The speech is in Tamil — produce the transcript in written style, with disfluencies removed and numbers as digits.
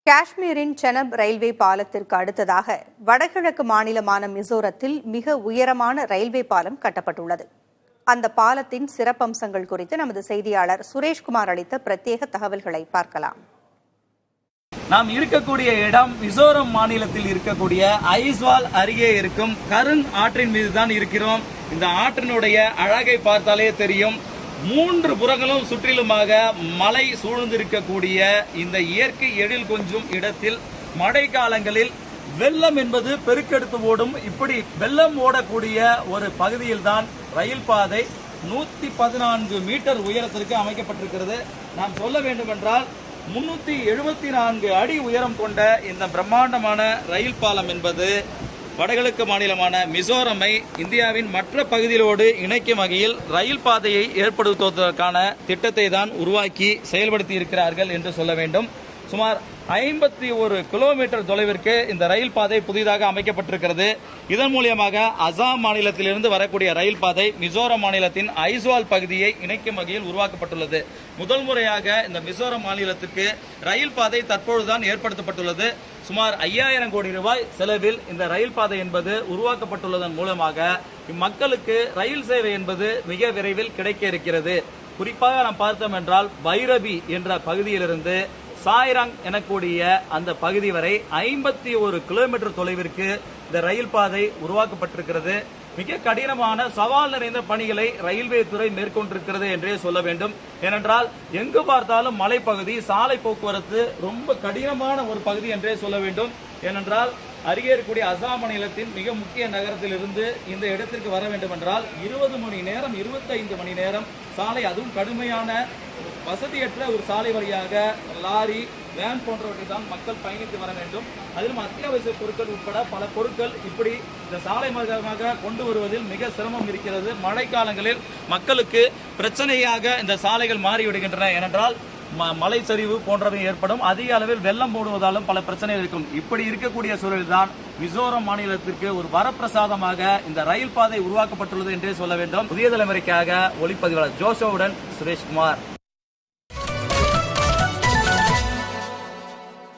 காஷ்மீரின் செனப் ரயில்வே பாலத்திற்கு அடுத்ததாக வடகிழக்கு மாநிலமான மிசோரத்தில் மிக உயரமான ரயில்வே பாலம் கட்டப்பட்டுள்ளது. அந்த பாலத்தின் சிறப்பம்சங்கள் குறித்து நமது செய்தியாளர் சுரேஷ்குமார் அளித்த பிரத்யேக தகவல்களை பார்க்கலாம். நாம் இருக்கக்கூடிய இடம் மிசோரம் மாநிலத்தில் இருக்கக்கூடிய ஐஸ்வால் அருகே இருக்கும் கருங் ஆற்றின் மீதுதான் இருக்கிறோம். இந்த ஆற்றினுடைய அழகை பார்த்தாலே தெரியும். 3 புறங்களும் சுற்றிலுமாக மலை சூழ்ந்திருக்கக்கூடிய இந்த இயற்கை எழில் கொஞ்சும் இடத்தில் மழை காலங்களில் வெள்ளம் என்பது பெருக்கெடுத்து ஓடும். இப்படி வெள்ளம் ஓடக்கூடிய ஒரு பகுதியில் தான் ரயில் பாதை 114 மீட்டர் உயரத்திற்கு அமைக்கப்பட்டிருக்கிறது. நாம் சொல்ல வேண்டும் என்றால் 374 அடி உயரம் கொண்ட இந்த பிரம்மாண்டமான ரயில் பாலம் என்பது வடகிழக்கு மாநிலமான மிசோரமை இந்தியாவின் மற்ற பகுதிகளோடு இணைக்கும் வகையில் ரயில் பாதையை ஏற்படுத்துவதற்கான திட்டத்தை தான் உருவாக்கி செயல்படுத்தி இருக்கிறார்கள் என்று சொல்ல வேண்டும். சுமார் 51 கிலோமீட்டர் தொலைவிற்கு இந்த ரயில் பாதை புதிதாக அமைக்கப்பட்டிருக்கிறது. இதன் மூலமாக அசாம் மாநிலத்திலிருந்து வரக்கூடிய ரயில் பாதை மிசோரம் மாநிலத்தின் ஐஸ்வால் பகுதியை இணைக்கும் வகையில் உருவாக்கப்பட்டுள்ளது. முதல் முறையாக இந்த மிசோரம் மாநிலத்துக்கு ரயில் பாதை தற்பொழுதுதான் ஏற்படுத்தப்பட்டுள்ளது. சுமார் 5000 கோடி ரூபாய் செலவில் இந்த ரயில் பாதை என்பது உருவாக்கப்பட்டுள்ளதன் மூலமாக இம்மக்களுக்கு ரயில் சேவை என்பது மிக விரைவில் கிடைக்க இருக்கிறது. குறிப்பாக நாம் பார்த்தோம் என்றால் பைரபி என்ற பகுதியிலிருந்து சாய்ராங் எனக்கூடிய அந்த பகுதி வரை 51 கிலோமீட்டர் தொலைவிற்கு இந்த ரயில் பாதை உருவாக்கப்பட்டிருக்கிறது. மிக கடினமான சவால் நிறைந்த பணிகளை ரயில்வே துறை மேற்கொண்டிருக்கிறது என்றே சொல்ல வேண்டும். ஏனென்றால் எங்கு பார்த்தாலும் மலைப்பகுதி, சாலை போக்குவரத்து ரொம்ப கடினமான ஒரு பகுதி என்றே சொல்ல வேண்டும். ஏனென்றால் அருகே இருக்கக்கூடிய அசாம் மாநிலத்தின் மிக முக்கிய நகரத்திலிருந்து இந்த இடத்திற்கு வர வேண்டும் என்றால் 20 மணி நேரம் 25 மணி நேரம் சாலை, அதுவும் கடுமையான வசதியற்ற ஒரு சாலை வழியாக லாரி, வேன் போன்றவற்றை தான் மக்கள் பயணித்து வர வேண்டும். அதிலும் அத்தியாவசிய பொருட்கள் உட்பட பல பொருட்கள் இப்படி இந்த சாலை மார்க்கமாக கொண்டு வருவதில் மிக சிரமம் இருக்கிறது. மழை காலங்களில் மக்களுக்கு பிரச்சனையாக இந்த சாலைகள் மாறிவிடுகின்றன. ஏனென்றால் மலை சரிவு போன்றவை ஏற்படும். அதிக அளவில் வெள்ளம் போடுவதாலும் பல பிரச்சனைகள் இருக்கும். இப்படி இருக்கக்கூடிய சூழலில் தான் மிசோரம் மாநிலத்திற்கு ஒரு வரப்பிரசாதமாக இந்த ரயில் பாதை உருவாக்கப்பட்டுள்ளது என்றே சொல்ல வேண்டும். புதிய தலைமுறைக்காக ஒளிப்பதிவாளர் ஜோஷோவுடன் சுரேஷ்குமார்.